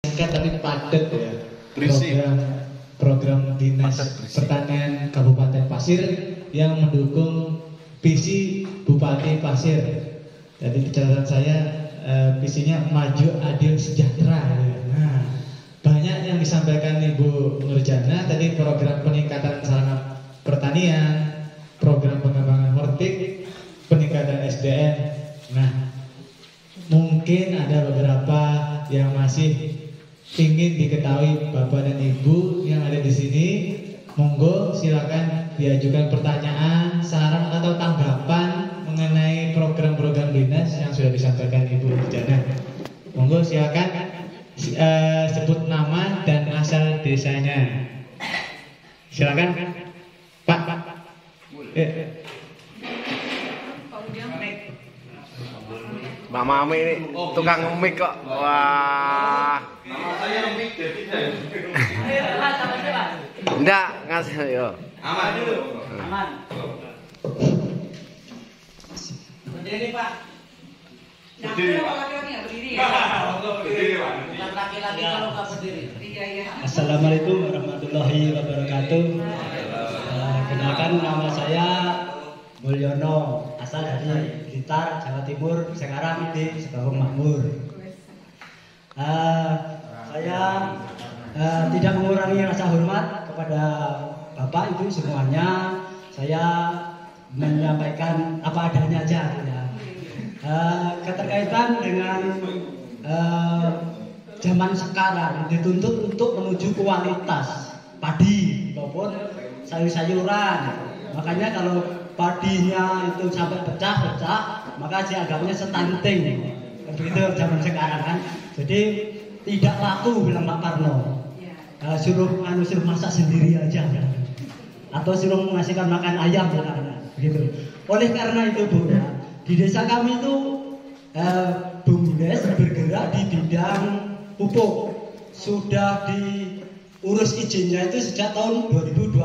singkat tapi padat ya. Berisi. Program Dinas Pertanian Kabupaten Pasir yang mendukung visi Bupati Pasir. Jadi di catatan saya visinya maju, adil, sejahtera. Nah, banyak yang disampaikan Ibu Nurjana tadi, program peningkatan sarana pertanian, program pengembangan hortik, peningkatan SDM. Nah, mungkin ada beberapa yang masih ingin diketahui Bapak dan Ibu yang ada di sini. Monggo silakan diajukan pertanyaan, saran atau tanggapan mengenai program-program dinas yang sudah disampaikan Ibu Nurjana. Monggo silakan sebut nama dan asal desanya. Silakan Pak. Mbak Mami ini tukang mic kok. Wah. Nama saya Mik jadi saya. Enggak, ngasih yo. Aman dulu. Aman. Berdiri Pak. Berdiri, Pak. Laki-laki nggak berdiri ya? Berdiri, Pak. Bukan laki-laki kalau nggak berdiri. Iya iya. Assalamualaikum warahmatullahi wabarakatuh. Kenalkan, nama saya Mulyono, asal dari Blitar, Jawa Timur, sekarang di Sebakung Makmur. Saya tidak mengurangi rasa hormat kepada Bapak Ibu semuanya. Saya menyampaikan apa adanya aja ya. Keterkaitan dengan zaman sekarang dituntut untuk menuju kualitas padi maupun sayur-sayuran. Makanya kalau padinya itu sampai pecah-pecah, maka dianggapnya stunting. Begitu zaman sekarang kan. Jadi tidak laku, bilang Pak Parno. Suruh masak sendiri aja, atau suruh mengasihkan makan ayam, begitu. Oleh karena itu Bu, ya, di desa kami itu BUMDes bergerak di bidang pupuk. Sudah diurus izinnya itu sejak tahun 2020.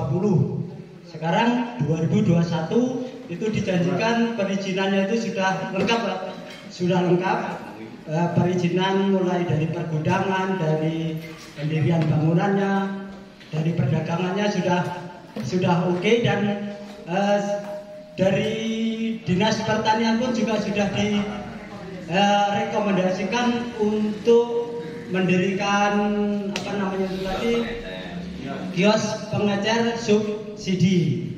Sekarang 2021 itu dijanjikan perizinannya itu sudah lengkap, Pak. Sudah lengkap. Perizinan mulai dari pergudangan, dari pendirian bangunannya, dari perdagangannya sudah oke, dan dari Dinas Pertanian pun juga sudah direkomendasikan untuk mendirikan kios pengecer subsidi.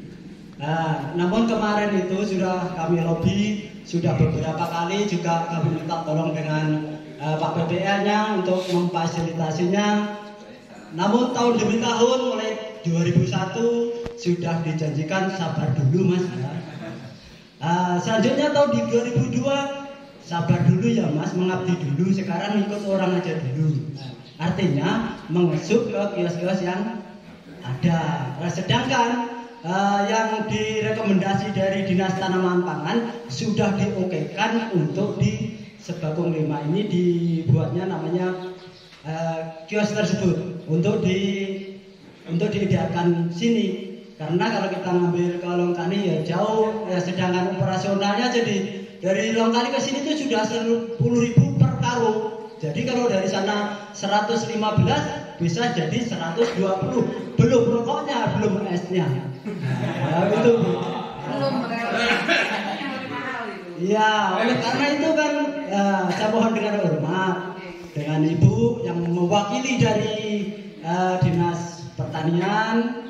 Namun kemarin itu sudah kami lobby, sudah beberapa kali juga kami minta tolong dengan Pak PPL-nya untuk memfasilitasinya. Namun tahun demi tahun, mulai 2001 sudah dijanjikan sabar dulu Mas. Selanjutnya tahun di 2002 sabar dulu ya Mas, mengabdi dulu. Sekarang ikut orang aja dulu. Artinya mengesuk ke kios-kios yang ada. Sedangkan yang direkomendasi dari Dinas Tanaman Pangan sudah diokekan untuk di Sebakung 5 ini dibuatnya namanya kios tersebut untuk diedarkan sini. Karena kalau kita ngambil ke Longkali ya jauh, ya, sedangkan operasionalnya jadi dari Longkali ke sini itu sudah 10.000 per karung. Jadi kalau dari sana 115 bisa jadi 120. Belum rokoknya, belum esnya. Nah, itu. Belum Iya, oleh karena itu kan saya mohon dengan hormat dengan Ibu yang mewakili dari Dinas Pertanian,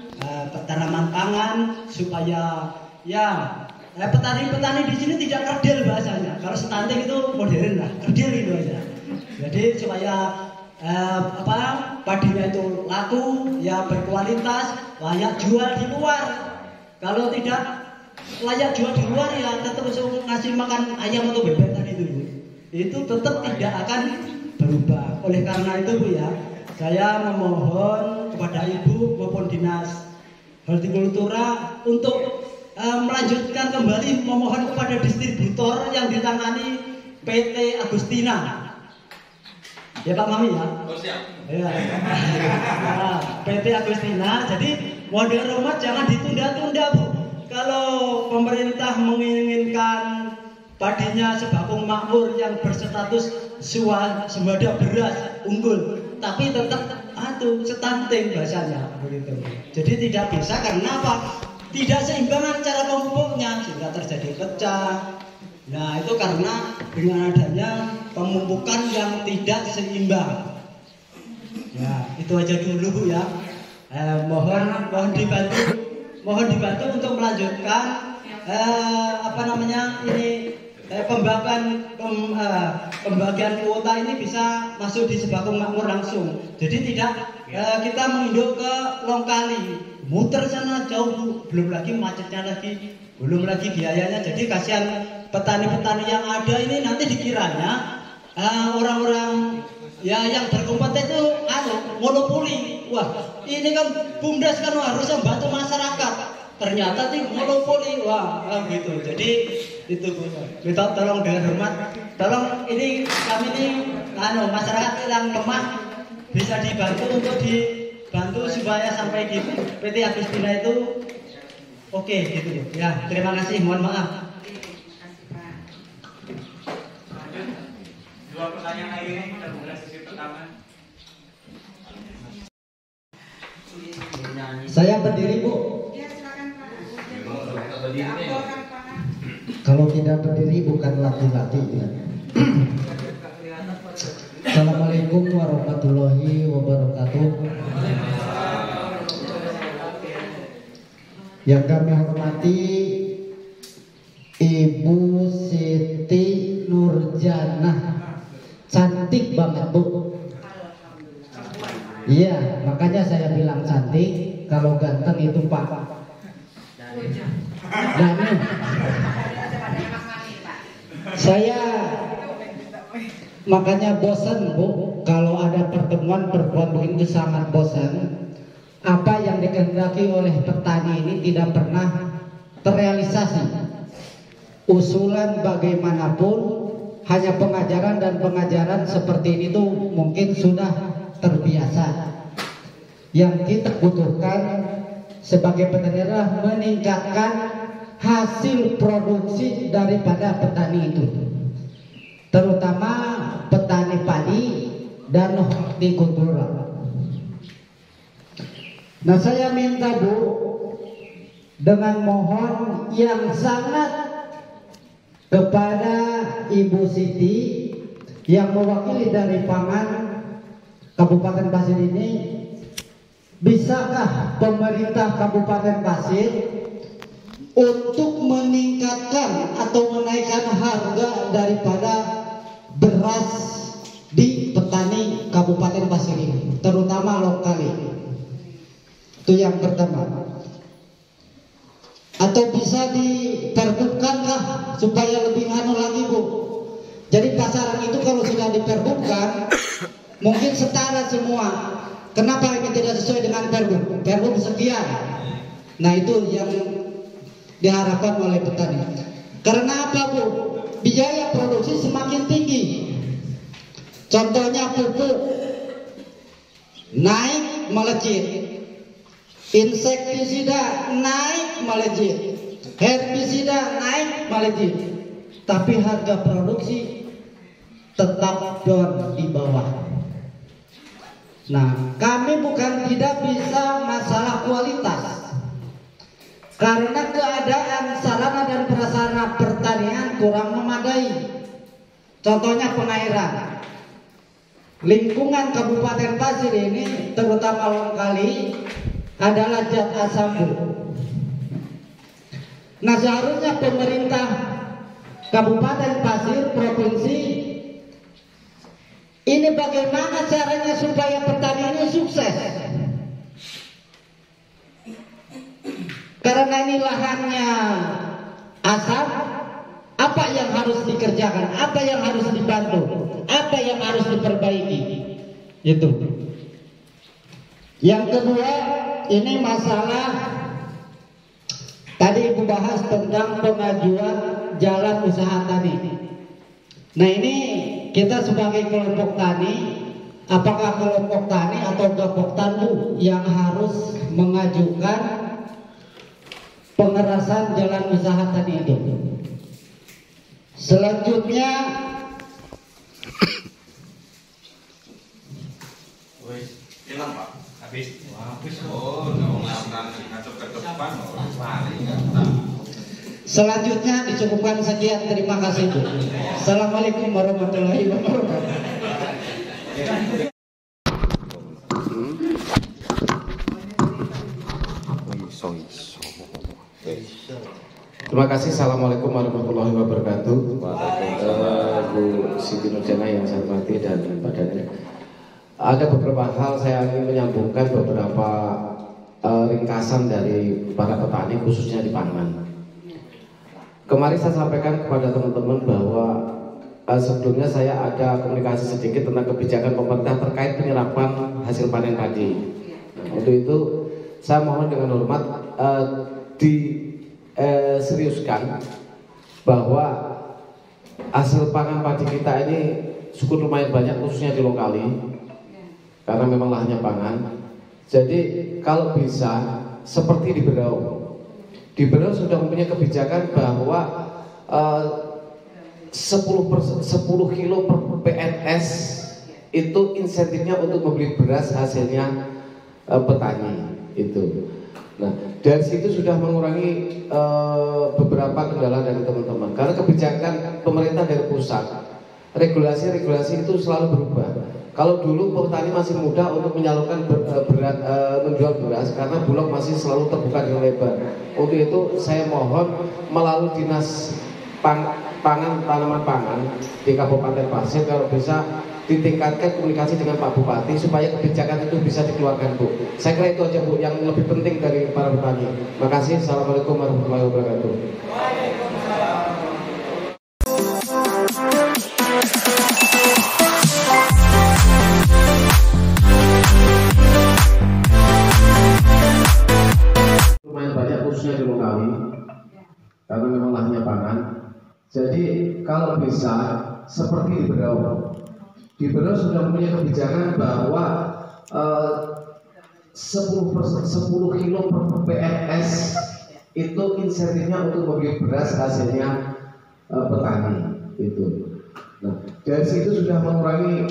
Tanaman Pangan, supaya ya petani-petani di sini tidak kerdil bahasanya. Kalau stunting itu modern lah, kerdil itu aja. Jadi supaya padinya itu laku, ya berkualitas, layak jual di luar. Kalau tidak layak jual di luar ya tetap ngasih makan ayam atau bebek tadi itu tetap tidak akan berubah. Oleh karena itu Bu ya, saya memohon kepada Ibu maupun Dinas Hortikultura untuk melanjutkan kembali, memohon kepada distributor yang ditangani PT Agustina. Ya Pak Mami ya. Oh, siap. Ya. PT Agustina. Jadi model rumah jangan ditunda-tunda Bu. Kalau pemerintah menginginkan padinya Sebakung Makmur yang berstatus swada beras unggul, tapi tetap stunting bahasanya begitu. Jadi tidak bisa karena apa? Tidak seimbangan cara pemupuknya sehingga terjadi pecah. Nah itu karena dengan adanya pemupukan yang tidak seimbang. Ya itu aja dulu Bu ya. Mohon dibantu untuk melanjutkan pembagian kuota ini bisa masuk di Sembako Makmur langsung. Jadi tidak kita menginduk ke Longkali, muter sana jauh Bu. Belum lagi macetnya lagi, belum lagi biayanya. Jadi kasihan petani-petani yang ada ini nanti dikiranya orang-orang ya yang berkompeten itu monopoli. Wah, ini kan BUMDes kan harusnya membantu masyarakat. Ternyata sih monopoli. Wah, gitu. Jadi itu Bu. Minta tolong dengan hormat. Tolong ini kami ini masyarakat yang lemah bisa dibantu untuk dibantu supaya sampai di PT Agustina itu oke gitu. Ya, terima kasih. Mohon maaf. Dua pertanyaan lagi nih, kita buka sesi pertama. Saya berdiri Bu. Ya silakan Pak. Berdiri. Kalau tidak berdiri bukan laki-laki ya. Assalamualaikum warahmatullahi wabarakatuh. Yang kami hormati Ibu Siti Nurjanah, cantik banget Bu. Iya, makanya saya bilang cantik. Kalau ganteng itu Pak Danu. Saya makanya bosan Bu, kalau ada pertemuan perempuan begini sangat bosan. Apa yang dikehendaki oleh petani ini tidak pernah terrealisasi. Usulan bagaimanapun hanya pengajaran dan pengajaran seperti ini tuh mungkin sudah terbiasa. Yang kita butuhkan sebagai petani adalah meningkatkan hasil produksi daripada petani itu, terutama petani padi dan hortikultura. Nah saya minta Bu, dengan mohon yang sangat kepada Ibu Siti yang mewakili dari Pangan Kabupaten Pasir ini, bisakah pemerintah Kabupaten Pasir untuk meningkatkan atau menaikkan harga daripada beras di petani Kabupaten Pasir ini, terutama lokal. Itu yang pertama. Atau bisa diperbutkankah supaya lebih anu lagi Bu. Jadi pasaran itu kalau sudah diperbutkan mungkin setara semua. Kenapa ini tidak sesuai dengan perbuk? Perbuk sekian. Nah itu yang diharapkan oleh petani. Karena apa Bu? Biaya produksi semakin tinggi. Contohnya pupuk naik melejit, insektisida naik melejit, herbisida naik melejit, tapi harga produksi tetap down di bawah. Nah, kami bukan tidak bisa masalah kualitas, karena keadaan sarana dan prasarana pertanian kurang memadai. Contohnya pengairan. Lingkungan Kabupaten Pasir ini, terutama Longkali, adalah zat asam Bu. Nah seharusnya pemerintah Kabupaten Pasir Provinsi ini bagaimana caranya supaya petani ini sukses. Karena ini lahannya asam, apa yang harus dikerjakan, apa yang harus dibantu, apa yang harus diperbaiki. Itu. Yang kedua, ini masalah tadi Ibu bahas tentang pengajuan jalan usaha tani. Nah ini kita sebagai kelompok tani, apakah kelompok tani atau gabok tani yang harus mengajukan pengerasan jalan usaha tani itu? Selanjutnya Wis, hilang Pak. Habis. Habis. Oh, ngacok ke depan, lari enggak. Selanjutnya dicukupkan sekian, terima kasih Bu. Assalamualaikum warahmatullahi wabarakatuh. Terima kasih. Assalamualaikum warahmatullahi wabarakatuh. Bu Siti Nurjana yang saya hormati dan badannya. Ada beberapa hal saya ingin menyambungkan beberapa ringkasan dari para petani khususnya di pangan. Kemarin saya sampaikan kepada teman-teman bahwa sebelumnya saya ada komunikasi sedikit tentang kebijakan pemerintah terkait penyerapan hasil panen padi. Untuk itu saya mohon dengan hormat seriuskan bahwa hasil pangan padi kita ini cukup lumayan banyak khususnya di lokali karena memang lahannya pangan. Jadi kalau bisa seperti di Berau sudah mempunyai kebijakan bahwa 10 kilo per PNS itu insentifnya untuk membeli beras hasilnya petani itu. Nah, dari situ sudah mengurangi beberapa kendala dari teman-teman. Karena kebijakan pemerintah dari pusat, regulasi itu selalu berubah. Kalau dulu petani masih mudah untuk menyalurkan menjual beras karena Bulog masih selalu terbuka dengan lebar. Untuk itu saya mohon melalui Dinas Tanaman Pangan di Kabupaten Pasir kalau bisa ditingkatkan komunikasi dengan Pak Bupati supaya kebijakan itu bisa dikeluarkan Bu. Saya kira itu aja Bu yang lebih penting dari para petani. Terima kasih. Assalamualaikum warahmatullahi wabarakatuh. Lumayan banyak khususnya di lokali karena memang lahannya pangan. Jadi kalau bisa seperti di Berau. Di Berau sudah punya kebijakan bahwa 10 kilo per PNS itu insentifnya untuk membeli beras hasilnya petani itu. Nah, dari situ sudah mengurangi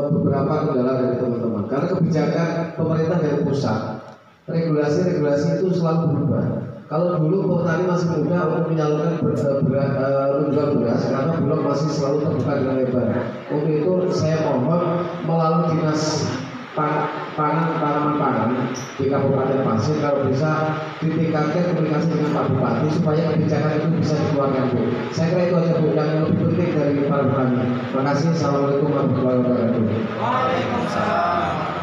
beberapa kendala dari teman-teman. Karena kebijakan pemerintah dari pusat, regulasi itu selalu berubah. Kalau dulu petani masih muda untuk menyalurkan menjual beras karena Bulog masih selalu terbuka dengan lebar. Untuk itu saya mohon melalui Dinas Tanaman Pangan di Kabupaten Pasir kalau bisa ditingkatkan komunikasi dengan Pak Bupati supaya kebijakan itu bisa dikeluarkan Bu. Saya kira itu aja Bu yang lebih penting dari para petani. Terima kasih. Assalamualaikum warahmatullahi wabarakatuh. Waalaikumsalam.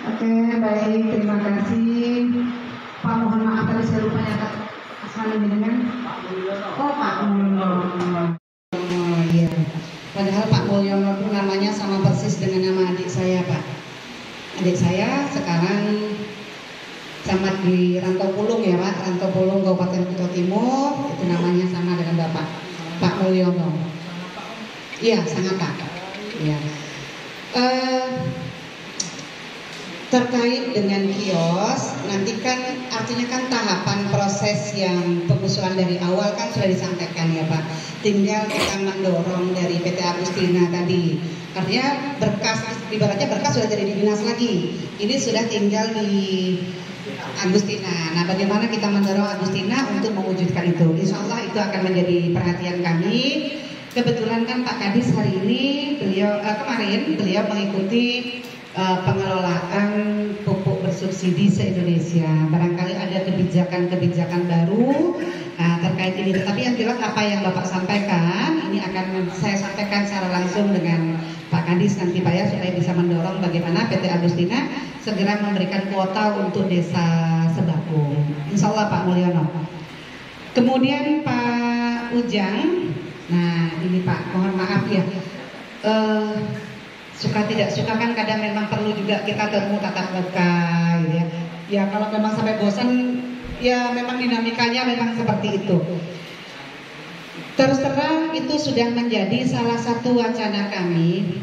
Oke, baik, terima kasih. Pak, mohon maaf tadi saya lupa nyata asmanya dengan oh Pak Mulyono. Oh iya. Padahal Pak Mulyono itu namanya sama persis dengan nama adik saya Pak. Adik saya sekarang camat di Rantau Pulung ya Pak, Rantau Pulung Kabupaten Kuto Timur, itu namanya sama dengan Bapak Pak Mulyono. Iya, sangat Pak. Iya. Terkait dengan kios, nanti kan artinya kan tahapan proses yang pengusulan dari awal kan sudah disampaikan ya Pak. Tinggal kita mendorong dari PT Agustina tadi. Artinya berkas, ibaratnya berkas sudah jadi di dinas lagi. Ini sudah tinggal di Agustina. Nah, bagaimana kita mendorong Agustina untuk mewujudkan itu? Insya Allah itu akan menjadi perhatian kami. Kebetulan kan Pak Kadis hari ini kemarin beliau mengikuti pengelolaan pupuk bersubsidi se-Indonesia. Barangkali ada kebijakan-kebijakan baru terkait ini. Tetapi yang jelas apa yang Bapak sampaikan ini akan saya sampaikan secara langsung dengan Pak Kadis nanti Pak ya, supaya bisa mendorong bagaimana PT Agustina segera memberikan kuota untuk desa Sebakung. Insya Allah Pak Mulyono. Kemudian Pak Ujang. Nah ini Pak, mohon maaf ya. Suka tidak suka kan kadang memang perlu juga kita ketemu tatap muka gitu ya. Ya kalau memang sampai bosan ya memang dinamikanya memang seperti itu. Terus terang itu sudah menjadi salah satu wacana kami.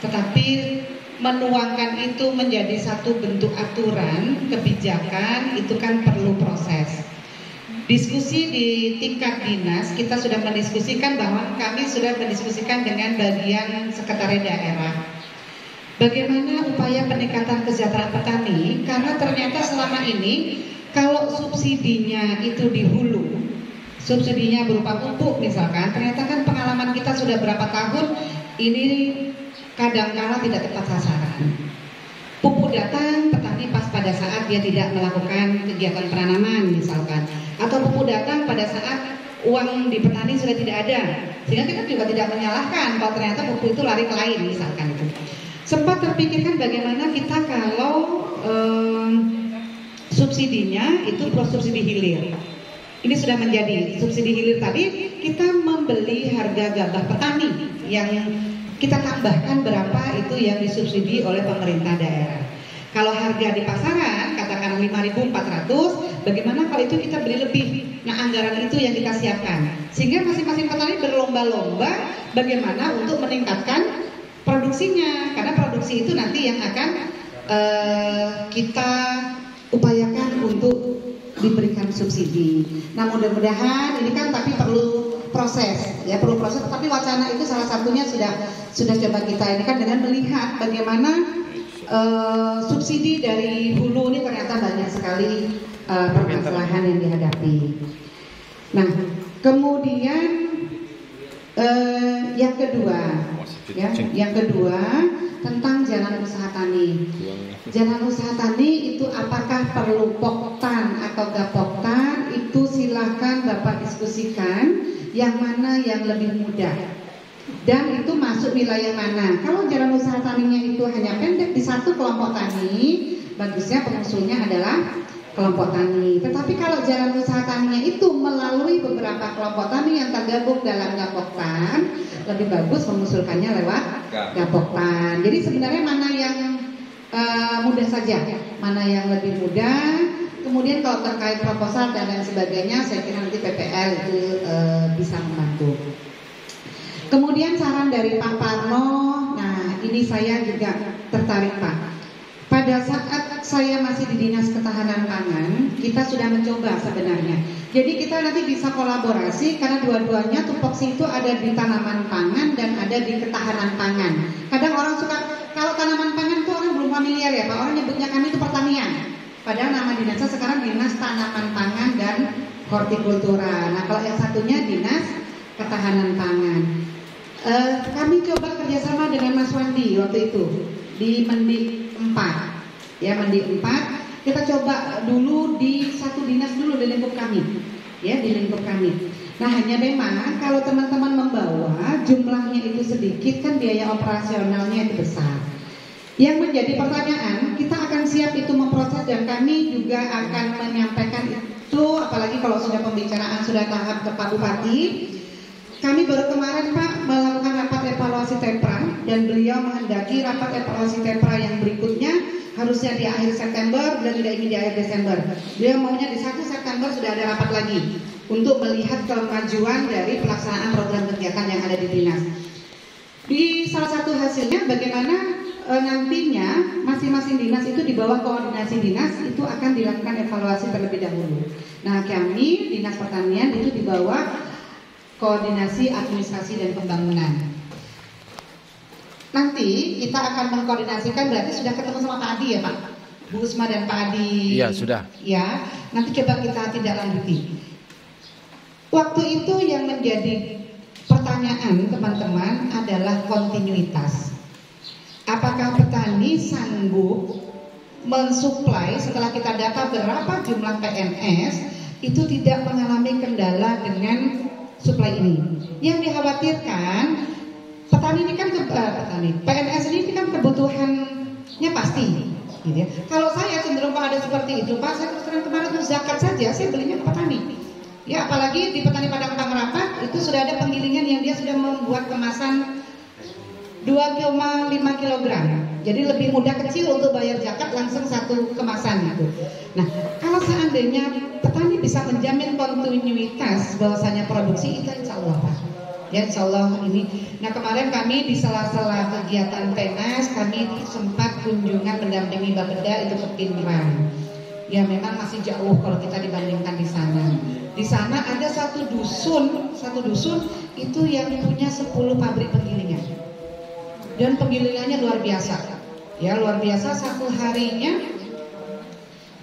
Tetapi menuangkan itu menjadi satu bentuk aturan, kebijakan, itu kan perlu proses. Diskusi di tingkat dinas, kita sudah mendiskusikan bahwa kami sudah mendiskusikan dengan bagian sekretariat daerah. Bagaimana upaya peningkatan kesejahteraan petani, karena ternyata selama ini kalau subsidinya itu di hulu, subsidinya berupa pupuk misalkan, ternyata kan pengalaman kita sudah berapa tahun ini kadang-kala tidak tepat sasaran. Pupuk datang, petani pas pada saat dia tidak melakukan kegiatan penanaman misalkan, atau pupuk datang pada saat uang di petani sudah tidak ada, sehingga kita juga tidak menyalahkan kalau ternyata pupuk itu lari ke lain misalkan itu. Sempat terpikirkan bagaimana kita kalau subsidinya itu subsidi hilir. Ini sudah menjadi subsidi hilir tadi, kita membeli harga gabah petani yang kita tambahkan berapa itu yang disubsidi oleh pemerintah daerah. Kalau harga di pasaran katakan 5.400, bagaimana kalau itu kita beli lebih? Nah, anggaran itu yang kita siapkan. Sehingga masing-masing petani berlomba-lomba bagaimana untuk meningkatkan produksinya, karena produksi itu nanti yang akan kita upayakan untuk diberikan subsidi. Nah, mudah-mudahan ini kan tapi perlu proses, ya perlu proses. Tapi wacana itu salah satunya sudah coba kita ini kan dengan melihat bagaimana subsidi dari hulu ini ternyata banyak sekali permasalahan yang dihadapi. Nah, kemudian yang kedua tentang jalan usaha tani. Jalan usaha tani itu apakah perlu poktan atau gak poktan, itu silahkan Bapak diskusikan yang mana yang lebih mudah dan itu masuk wilayah mana. Kalau jalan usaha taninya itu hanya pendek di satu kelompok tani, bagusnya pengusulnya adalah kelompok tani. Tetapi kalau jalan usaha taninya itu melalui beberapa kelompok tani yang tergabung dalam gapoktan, lebih bagus mengusulkannya lewat gapoktan. Jadi sebenarnya mana yang mudah saja, mana yang lebih mudah. Kemudian kalau terkait proposal dan lain sebagainya, saya kira nanti PPL itu bisa membantu. Kemudian saran dari Pak Parno, nah ini saya juga tertarik Pak. Pada saat saya masih di Dinas Ketahanan Pangan, kita sudah mencoba sebenarnya. Jadi kita nanti bisa kolaborasi karena dua-duanya tupoksi itu ada di tanaman pangan dan ada di ketahanan pangan. Kadang orang suka, kalau tanaman pangan itu orang belum familiar ya Pak, orang nyebutnya kami itu pertanian. Padahal nama dinasnya sekarang Dinas Tanaman Pangan dan Hortikultura. Nah kalau yang satunya Dinas Ketahanan Pangan. Kami coba kerjasama dengan Mas Wandi waktu itu di Mendik 4, ya Mendik 4. Kita coba dulu di satu dinas dulu di lingkup kami, ya di lingkup kami. Nah hanya memang kalau teman-teman membawa jumlahnya itu sedikit kan biaya operasionalnya itu besar. Yang menjadi pertanyaan, kita akan siap itu memproses dan kami juga akan menyampaikan itu, apalagi kalau sudah pembicaraan sudah tahap ke Pak Bupati. Kami baru kemarin Pak melakukan rapat evaluasi TEPRA dan beliau menghendaki rapat evaluasi TEPRA yang berikutnya harusnya di akhir September dan tidak ingin di akhir Desember. Beliau maunya di 1 September sudah ada rapat lagi untuk melihat kemajuan dari pelaksanaan program kegiatan yang ada di dinas. Di salah satu hasilnya bagaimana nantinya masing-masing dinas itu di bawah koordinasi dinas itu akan dilakukan evaluasi terlebih dahulu. Nah kami Dinas Pertanian itu di bawah koordinasi administrasi dan pembangunan. Nanti kita akan mengkoordinasikan, berarti sudah ketemu sama Pak Adi ya Pak? Bu Usma dan Pak Adi. Iya sudah. Ya, nanti coba kita tindak lanjuti. Waktu itu yang menjadi pertanyaan teman-teman adalah kontinuitas. Apakah petani sanggup mensuplai setelah kita data berapa jumlah PNS itu tidak mengalami kendala dengan suplai ini? Yang dikhawatirkan petani ini kan PNS ini kan kebutuhannya pasti, gitu ya. Kalau saya cenderung kalau ada seperti itu, Pak, saya terus kemarin untuk zakat saja saya belinya ke petani. Ya apalagi di petani Padang Pangerapat itu sudah ada penggilingan yang dia sudah membuat kemasan 2,5 kg. Jadi lebih mudah kecil untuk bayar zakat langsung satu kemasan itu. Nah, kalau seandainya petani bisa menjamin kontinuitas bahwasanya produksi itu insya Allah Pak. Ya, insya Allah ini. Nah, kemarin kami di sela-sela kegiatan PNS kami sempat kunjungan mendampingi Bapeda itu ke Pinrang. Ya, memang masih jauh kalau kita dibandingkan di sana. Di sana ada satu dusun itu yang punya 10 pabrik penggilingan. Dan penggilingannya luar biasa. Ya, luar biasa, satu harinya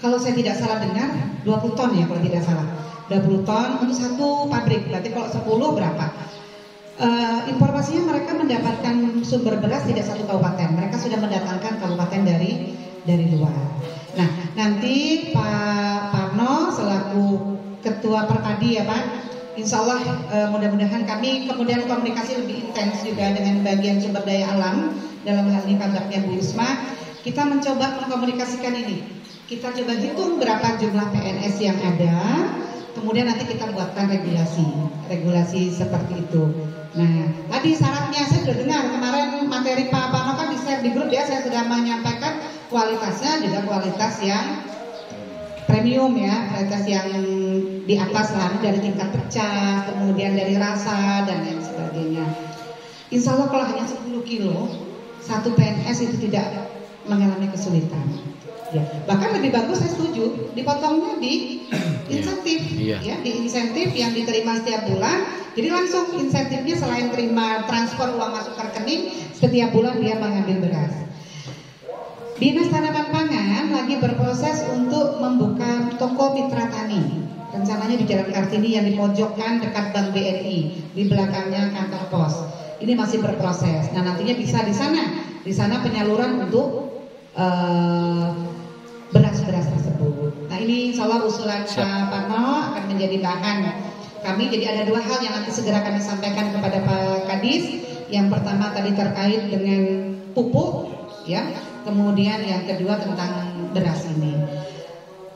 kalau saya tidak salah dengar 20 ton ya kalau tidak salah. 20 ton untuk satu pabrik. Berarti kalau 10 berapa? Informasinya mereka mendapatkan sumber beras tidak satu kabupaten, mereka sudah mendatangkan kabupaten dari luar. Nah, nanti Pak Parno selaku Ketua Perpadi ya Pak, Insya Allah mudah-mudahan kami kemudian komunikasi lebih intens juga dengan bagian sumber daya alam, dalam hal ini kabarnya Bu Isma. Kita mencoba mengkomunikasikan ini, kita coba hitung berapa jumlah PNS yang ada, kemudian nanti kita buatkan regulasi seperti itu. Nah, tadi syaratnya saya sudah dengar kemarin materi Pak Parno kan di-share di grup ya, saya sudah menyampaikan kualitasnya juga kualitas yang premium ya, kualitas yang di atas lah dari tingkat pecah, kemudian dari rasa dan lain sebagainya. Insya Allah kalau hanya 10 kilo satu PNS itu tidak mengalami kesulitan. Ya, bahkan lebih bagus saya setuju dipotongnya di insentif ya, di insentif yang diterima setiap bulan. Jadi langsung insentifnya selain terima transfer uang masuk ke rekening, setiap bulan dia mengambil beras. Dinas Tanaman Pangan lagi berproses untuk membuka toko mitra tani. Rencananya di Jalan Kartini yang dipojokkan dekat Bank BNI, di belakangnya kantor pos. Ini masih berproses. Nah, nantinya bisa di sana penyaluran untuk beras-beras tersebut. Nah, ini insya Allah usulan Pak Parno akan menjadi bahan kami. Jadi ada 2 hal yang nanti segera kami sampaikan kepada Pak Kadis. Yang pertama tadi terkait dengan pupuk, ya. Kemudian yang kedua tentang beras ini.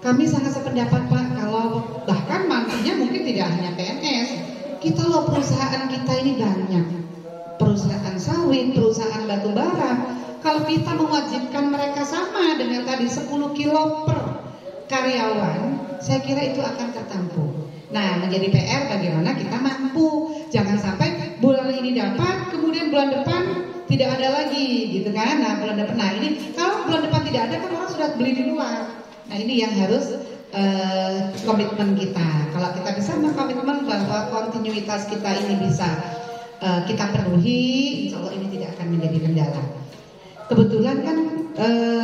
Kami sangat sependapat Pak, kalau bahkan nantinya mungkin tidak hanya PNS, kita loh perusahaan kita ini banyak. Perusahaan sawit, perusahaan batu bara. Kalau kita mewajibkan mereka sama dengan tadi 10 kilo per karyawan, saya kira itu akan tertampung. Nah, menjadi PR bagaimana kita mampu. Jangan sampai bulan ini dapat, kemudian bulan depan tidak ada lagi, gitu kan? Nah, bulan depan, nah ini kalau bulan depan tidak ada kan orang sudah beli di luar. Nah, ini yang harus komitmen kita. Kalau kita bisa mengkomitmen bahwa kontinuitas kita ini bisa kita penuhi, insya Allah ini tidak akan menjadi kendala. Kebetulan kan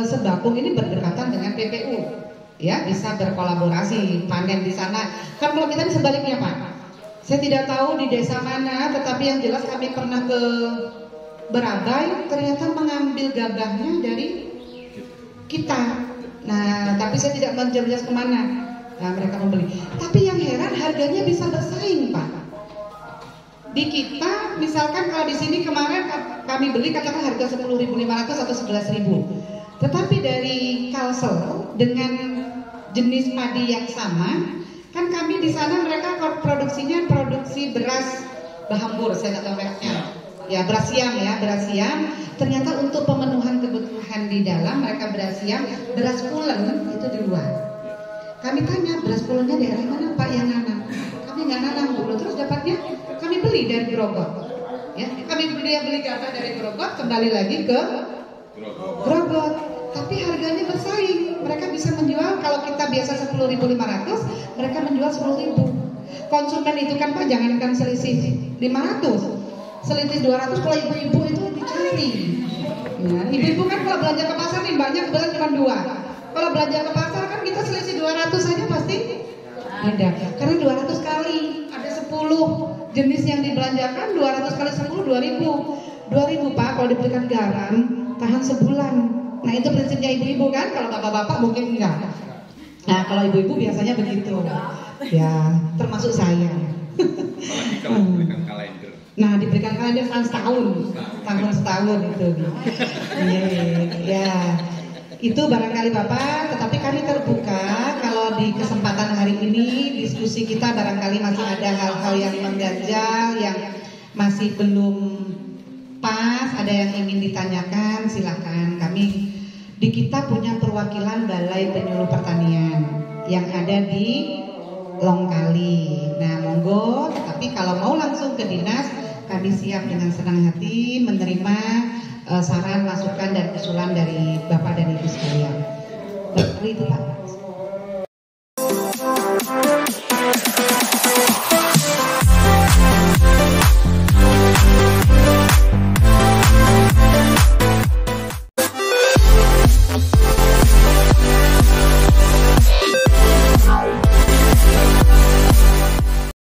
Sebakung ini berdekatan dengan PPU. Ya, bisa berkolaborasi panen di sana. Kan kalau kita sebaliknya Pak, saya tidak tahu di desa mana, tetapi yang jelas kami pernah ke Berabai, ternyata mengambil gabahnya dari kita. Nah, tapi saya tidak menjelas kemana. Nah, mereka membeli. Tapi yang heran harganya bisa bersaing Pak. Di kita, misalkan kalau di sini kemarin kami beli katakan harga 10.500 atau 11.000. Tetapi dari Kalsel dengan jenis padi yang sama, kan kami di sana mereka produksinya produksi beras Bahambur, saya nggak tahu mereknya. Ya, beras siam. Ternyata untuk pemenuhan kebutuhan di dalam mereka beras siam, beras pulen itu di luar. Kami tanya beras pulennya daerah mana Pak yang nanam? Kami nggak nanam dulu, terus dapatnya kami beli dari Grogot. Ya, kami beli gabah dari Grogot, kembali lagi ke Grogot. Tapi harganya bersaing. Mereka bisa menjual, kalau kita biasa 10.500, mereka menjual 10.000. Konsumen itu kan Pak, jangankan selisih 500. Selisih 200 kalau ibu-ibu itu dicari. Nah, ibu-ibu kan kalau belanja ke pasar nih banyak, kebetulan cuma 2. Kalau belanja ke pasar kan kita selisih 200 saja pasti ada. Karena 200 kali ada 10 jenis yang dibelanjakan, 200 kali 10 2.000. 2.000 Pak kalau diberikan garam tahan sebulan. Nah, itu prinsipnya ibu-ibu kan, kalau bapak-bapak mungkin enggak. Nah, kalau ibu-ibu biasanya begitu. Ya, termasuk saya. Apalagi kalau diberikan kalender. Nah, diberikan kalender setahun itu. Ya, itu barangkali Bapak, tetapi kami terbuka kalau di kesempatan hari ini diskusi kita barangkali masih ada hal-hal yang mengganjal, yang masih belum pas, ada yang ingin ditanyakan, silakan. Kami di kita punya perwakilan Balai Penyuluh Pertanian yang ada di Longkali. Nah, monggo, tetapi kalau mau langsung ke dinas kami siap dengan senang hati menerima saran, masukan dan usulan dari Bapak dan Ibu sekalian. Seperti itu Pak.